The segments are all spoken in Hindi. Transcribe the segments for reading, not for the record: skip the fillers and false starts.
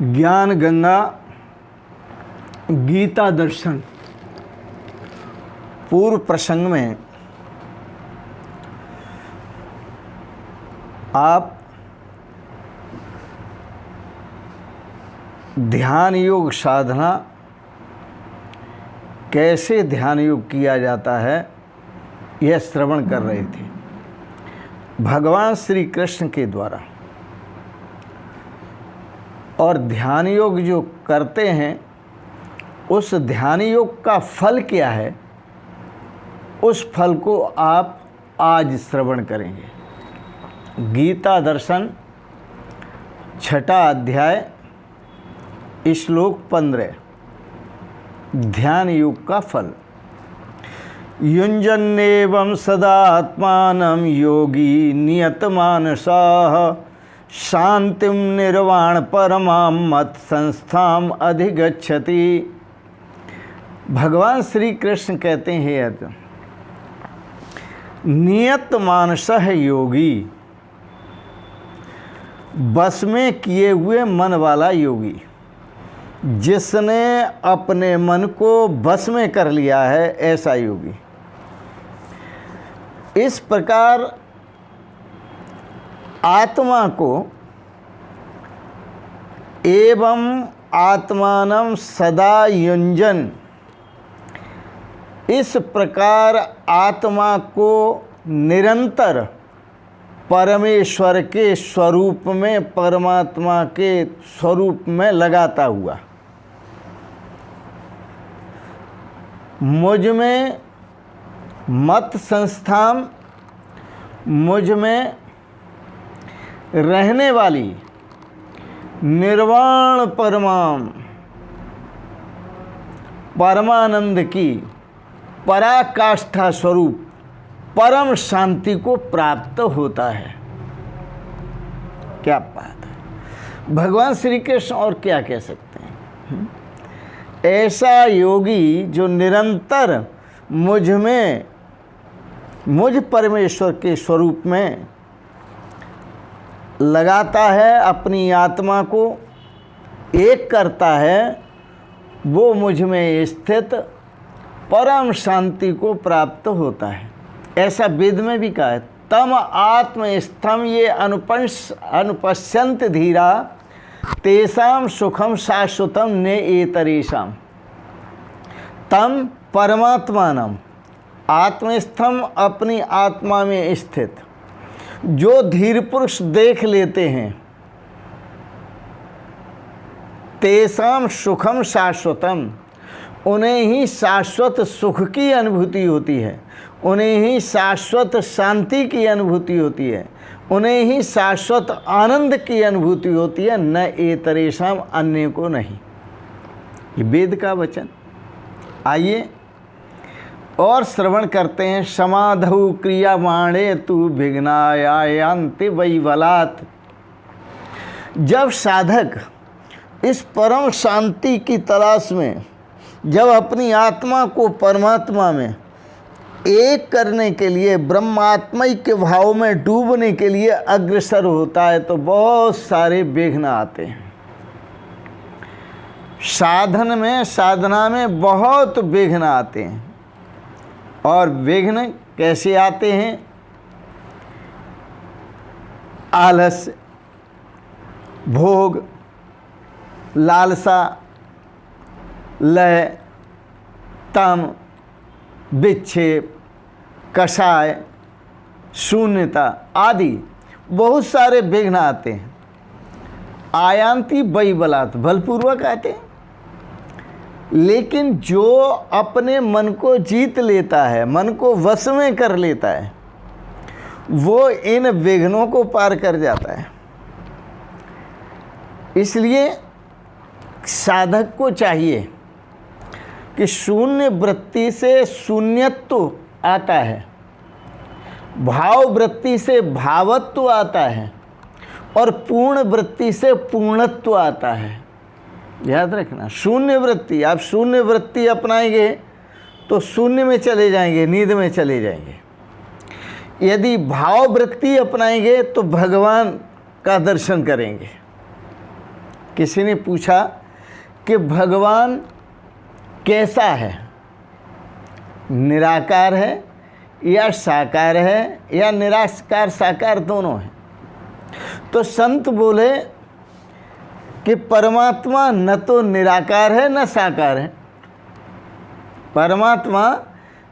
ज्ञान गंगा गीता दर्शन। पूर्व प्रसंग में आप ध्यान योग साधना, कैसे ध्यान योग किया जाता है, यह श्रवण कर रहे थे भगवान श्री कृष्ण के द्वारा। और ध्यान योग जो करते हैं उस ध्यान योग का फल क्या है, उस फल को आप आज श्रवण करेंगे। गीता दर्शन 6ठा अध्याय श्लोक 15। ध्यान योग का फल। युञ्जन्नेवं सदा आत्मानं योगी नियतमानसः शांतिं निर्वाण परमां मत संस्थाम अधिगच्छति। भगवान श्री कृष्ण कहते हैं अर्जुन, नियत मानसः योगी, बस में किए हुए मन वाला योगी, जिसने अपने मन को बस में कर लिया है, ऐसा योगी। इस प्रकार आत्मा को एवं आत्मानं सदा युञ्जन, इस प्रकार आत्मा को निरंतर परमेश्वर के स्वरूप में, परमात्मा के स्वरूप में लगाता हुआ, मुझ में मत संस्थान, मुझ में रहने वाली निर्वाण परमाम, परमानंद की पराकाष्ठा स्वरूप परम शांति को प्राप्त होता है। क्या बात है! भगवान श्री कृष्ण और क्या कह सकते हैं। ऐसा योगी जो निरंतर मुझ में, मुझ परमेश्वर के स्वरूप में लगाता है, अपनी आत्मा को एक करता है, वो मुझ में स्थित परम शांति को प्राप्त होता है। ऐसा वेद में भी कहा है, तम आत्मस्थम ये अनुपश्यन्त धीरा तेषां सुखम शाश्वतम ने एतरेषां। तम परमात्मानम, आत्मस्थम अपनी आत्मा में स्थित जो धीर पुरुष देख लेते हैं, तेषां सुखम शाश्वतम, उन्हें ही शाश्वत सुख की अनुभूति होती है, उन्हें ही शाश्वत शांति की अनुभूति होती है, उन्हें ही शाश्वत आनंद की अनुभूति होती है, न एतरेषां, अन्य को नहीं। ये वेद का वचन। आइए और श्रवण करते हैं। समाधौ क्रियामाणे तु विघ्नायान्ति वैबलात्। जब साधक इस परम शांति की तलाश में, जब अपनी आत्मा को परमात्मा में एक करने के लिए, ब्रह्मात्मय के भाव में डूबने के लिए अग्रसर होता है, तो बहुत सारे विघ्न आते हैं। साधन में, साधना में बहुत विघ्न आते हैं। और विघ्न कैसे आते हैं? आलस्य, भोग, लालसा, लय, तम, विक्षेप, कषाय, शून्यता आदि बहुत सारे विघ्न आते हैं। आयांति वैबलात्, बलपूर्वक आते हैं। लेकिन जो अपने मन को जीत लेता है, मन को वश में कर लेता है, वो इन विघ्नों को पार कर जाता है। इसलिए साधक को चाहिए कि शून्य वृत्ति से शून्यत्व आता है, भाव वृत्ति से भावत्व आता है, और पूर्ण वृत्ति से पूर्णत्व आता है। याद रखना, शून्य वृत्ति, आप शून्य वृत्ति अपनाएंगे तो शून्य में चले जाएंगे, नींद में चले जाएंगे। यदि भाव वृत्ति अपनाएंगे तो भगवान का दर्शन करेंगे। किसी ने पूछा कि भगवान कैसा है, निराकार है या साकार है या निराकार साकार दोनों है? तो संत बोले कि परमात्मा न तो निराकार है न साकार है। परमात्मा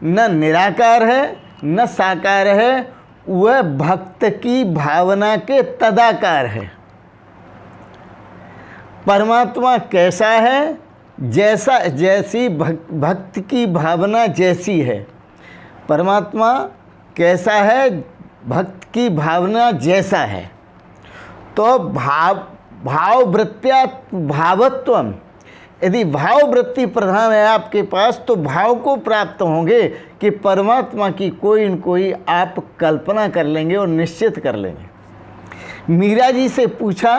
न निराकार है न साकार है, वह भक्त की भावना के तदाकार है। परमात्मा कैसा है? जैसा, जैसी भक्त की भावना जैसी है। परमात्मा कैसा है? भक्त की भावना जैसा है। तो भाववृत्त्या भावत्वम, यदि भाववृत्ति प्रधान है आपके पास तो भाव को प्राप्त होंगे कि परमात्मा की कोई न कोई आप कल्पना कर लेंगे और निश्चित कर लेंगे। मीरा जी से पूछा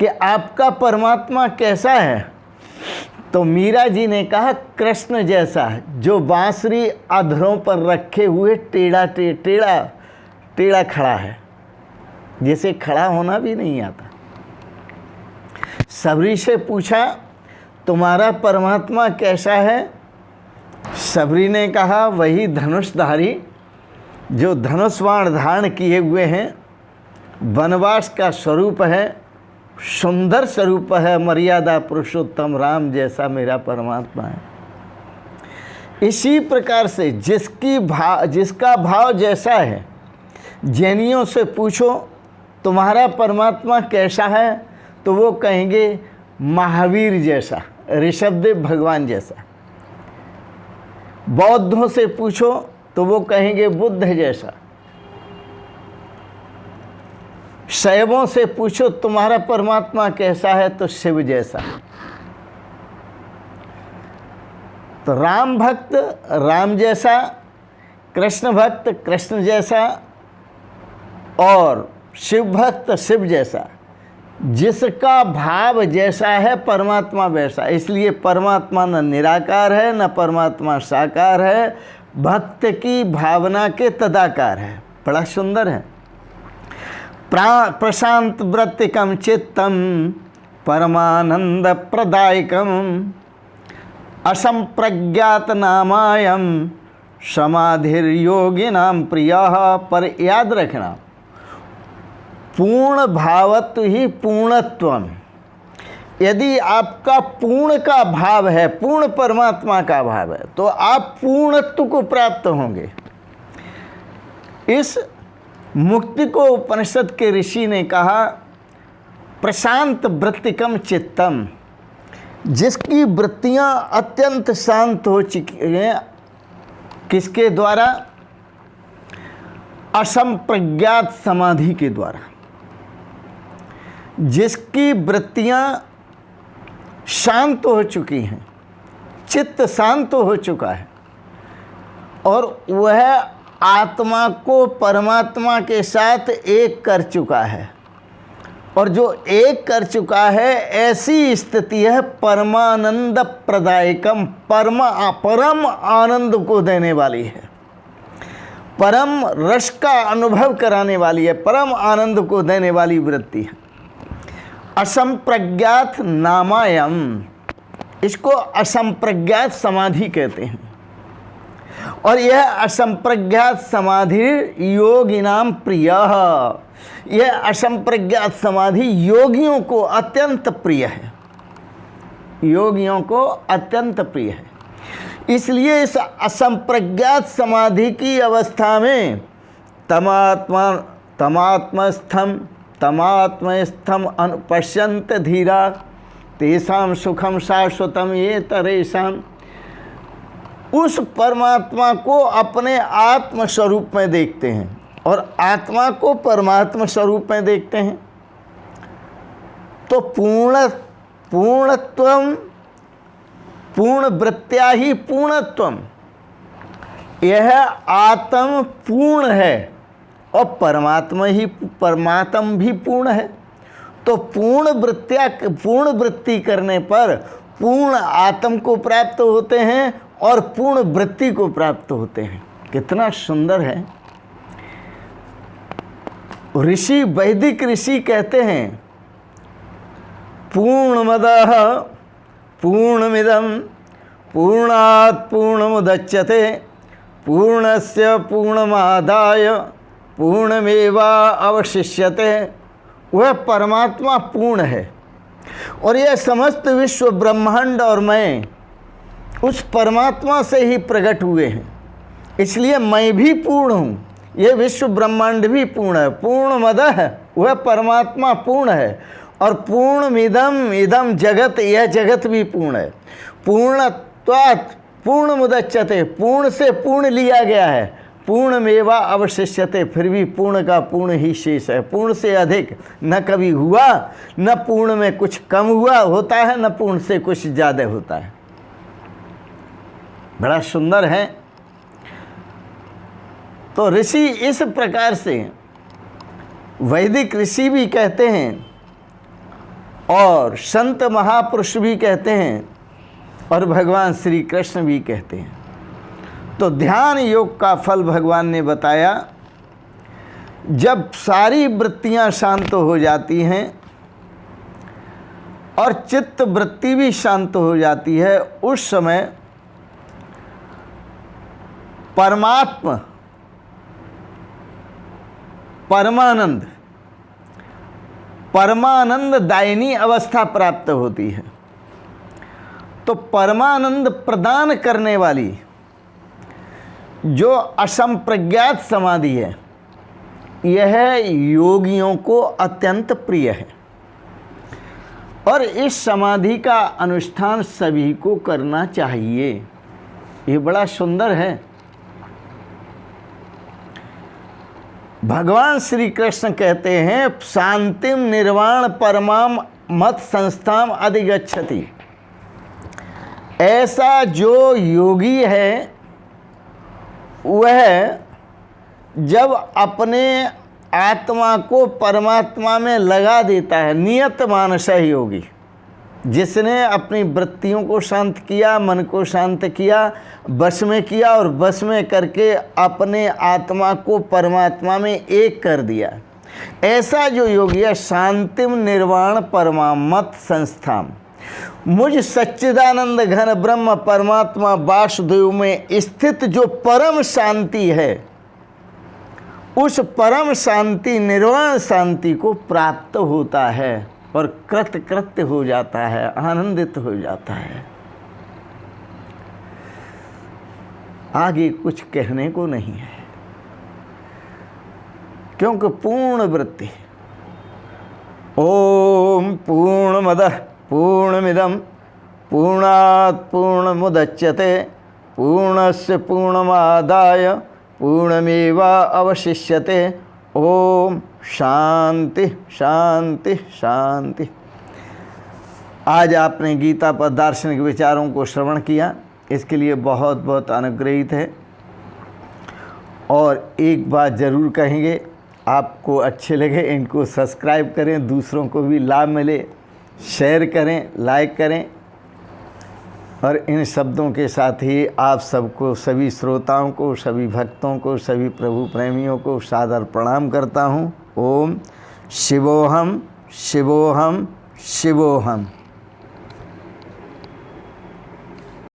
कि आपका परमात्मा कैसा है? तो मीरा जी ने कहा कृष्ण जैसा है, जो बांसुरी अधरों पर रखे हुए टेढ़ा खड़ा है, जिसे खड़ा होना भी नहीं आता। सबरी से पूछा तुम्हारा परमात्मा कैसा है? सबरी ने कहा वही धनुषधारी, जो धनुष बाण धारण किए हुए हैं, वनवास का स्वरूप है, सुंदर स्वरूप है, मर्यादा पुरुषोत्तम राम जैसा मेरा परमात्मा है। इसी प्रकार से जिसका भाव जैसा है, जैनियों से पूछो तुम्हारा परमात्मा कैसा है, तो वो कहेंगे महावीर जैसा, ऋषभदेव भगवान जैसा। बौद्धों से पूछो तो वो कहेंगे बुद्ध जैसा। शैवों से पूछो तुम्हारा परमात्मा कैसा है, तो शिव जैसा। तो राम भक्त राम जैसा, कृष्ण भक्त कृष्ण जैसा और शिव भक्त शिव जैसा। जिसका भाव जैसा है परमात्मा वैसा। इसलिए परमात्मा न निराकार है न परमात्मा साकार है, भक्त की भावना के तदाकार है। बड़ा सुंदर है। प्रशांत वृत्तिकम चित्तम परमानंद प्रदायकम असंप्रज्ञात नामायम समाधिर्योगिनाम प्रियः। पर याद रखना, पूर्ण भावत्व ही पूर्णत्वम। यदि आपका पूर्ण का भाव है, पूर्ण परमात्मा का भाव है, तो आप पूर्णत्व को प्राप्त होंगे। इस मुक्ति को उपनिषद के ऋषि ने कहा प्रशांत वृत्तिकम चित्तम, जिसकी वृत्तियां अत्यंत शांत हो चुकी हैं। किसके द्वारा? असंप्रज्ञात समाधि के द्वारा। जिसकी वृत्तियां शांत हो चुकी हैं, चित्त शांत हो चुका है और वह आत्मा को परमात्मा के साथ एक कर चुका है। और जो एक कर चुका है, ऐसी स्थिति है परमानंद प्रदायकम, परम आनंद को देने वाली है, परम रस का अनुभव कराने वाली है, परम आनंद को देने वाली वृत्ति है। असंप्रज्ञात नामायम, इसको असंप्रज्ञात समाधि कहते हैं। और यह असंप्रज्ञात समाधि योगिनाम प्रियः, यह असंप्रज्ञात समाधि योगियों को अत्यंत प्रिय है, योगियों को अत्यंत प्रिय है। इसलिए इस असंप्रज्ञात समाधि की अवस्था में तमात्मस्थम अनुपश्यन्त धीरा तेषां सुखम शाश्वतम ये तरेषां। उस परमात्मा को अपने आत्म स्वरूप में देखते हैं और आत्मा को परमात्मा स्वरूप में देखते हैं, तो पूर्णत्वम, पूर्ण वृत्त्या ही पूर्णत्वम। यह आत्म पूर्ण है और परमात्मा भी पूर्ण है। तो पूर्ण वृत्ति करने पर पूर्ण आत्म को प्राप्त होते हैं और पूर्ण वृत्ति को प्राप्त होते हैं। कितना सुंदर है। ऋषि, वैदिक ऋषि कहते हैं पूर्णमदः पूर्णमिदं पूर्णात् पूर्णमुदच्यते पूर्णस्य पूर्णमादाय पूर्णमेवावशिष्यते। वह परमात्मा पूर्ण है और यह समस्त विश्व ब्रह्मांड और मैं उस परमात्मा से ही प्रकट हुए हैं, इसलिए मैं भी पूर्ण हूँ, यह विश्व ब्रह्मांड भी पूर्ण है। पूर्णमदः वह परमात्मा पूर्ण है और पूर्णमिदं इदं जगत, यह जगत भी पूर्ण है। पूर्णत्वात् पूर्णमुदच्यते, पूर्ण से पूर्ण लिया गया है, पूर्णमेवा अवशिष्यते, फिर भी पूर्ण का पूर्ण ही शेष है। पूर्ण से अधिक न कभी हुआ, न पूर्ण में कुछ कम हुआ होता है, न पूर्ण से कुछ ज़्यादा होता है। बड़ा सुंदर है। तो ऋषि इस प्रकार से, वैदिक ऋषि भी कहते हैं और संत महापुरुष भी कहते हैं और भगवान श्री कृष्ण भी कहते हैं। तो ध्यान योग का फल भगवान ने बताया, जब सारी वृत्तियां शांत हो जाती हैं और चित्त वृत्ति भी शांत हो जाती है, उस समय परमात्मा परमानंद परमानंद दायिनी अवस्था प्राप्त होती है। तो परमानंद प्रदान करने वाली जो असंप्रज्ञात समाधि है, यह योगियों को अत्यंत प्रिय है और इस समाधि का अनुष्ठान सभी को करना चाहिए। ये बड़ा सुंदर है। भगवान श्री कृष्ण कहते हैं, शांतिम निर्वाण परमाम मत संस्थाम अधिगच्छति। ऐसा जो योगी है वह जब अपने आत्मा को परमात्मा में लगा देता है, नियत मानस योगी, जिसने अपनी वृत्तियों को शांत किया, मन को शांत किया, बस में किया और बस में करके अपने आत्मा को परमात्मा में एक कर दिया, ऐसा जो योगी है, शांतिम निर्वाण परमामत संस्थाम, मुझ सच्चिदानंद घन ब्रह्म परमात्मा वासुदेव में स्थित जो परम शांति है, उस परम शांति निर्वाण शांति को प्राप्त होता है और कृतकृत्य हो जाता है, आनंदित हो जाता है। आगे कुछ कहने को नहीं है, क्योंकि पूर्ण वृत्ति। ओम पूर्णमदः पूर्णमिदं पूर्णात् पूर्णमुदच्यते पूर्णस्य पूर्णमादाय पूर्णमेवावशिष्यते। ओम शांति शांति शांति। आज आपने गीता पर दार्शनिक विचारों को श्रवण किया, इसके लिए बहुत बहुत अनुग्रहित है। और एक बात ज़रूर कहेंगे, आपको अच्छे लगे इनको सब्सक्राइब करें, दूसरों को भी लाभ मिले, शेयर करें, लाइक करें। और इन शब्दों के साथ ही आप सबको, सभी श्रोताओं को, सभी भक्तों को, सभी प्रभु प्रेमियों को सादर प्रणाम करता हूँ। ओम शिवोहम शिवोहम शिवोहम।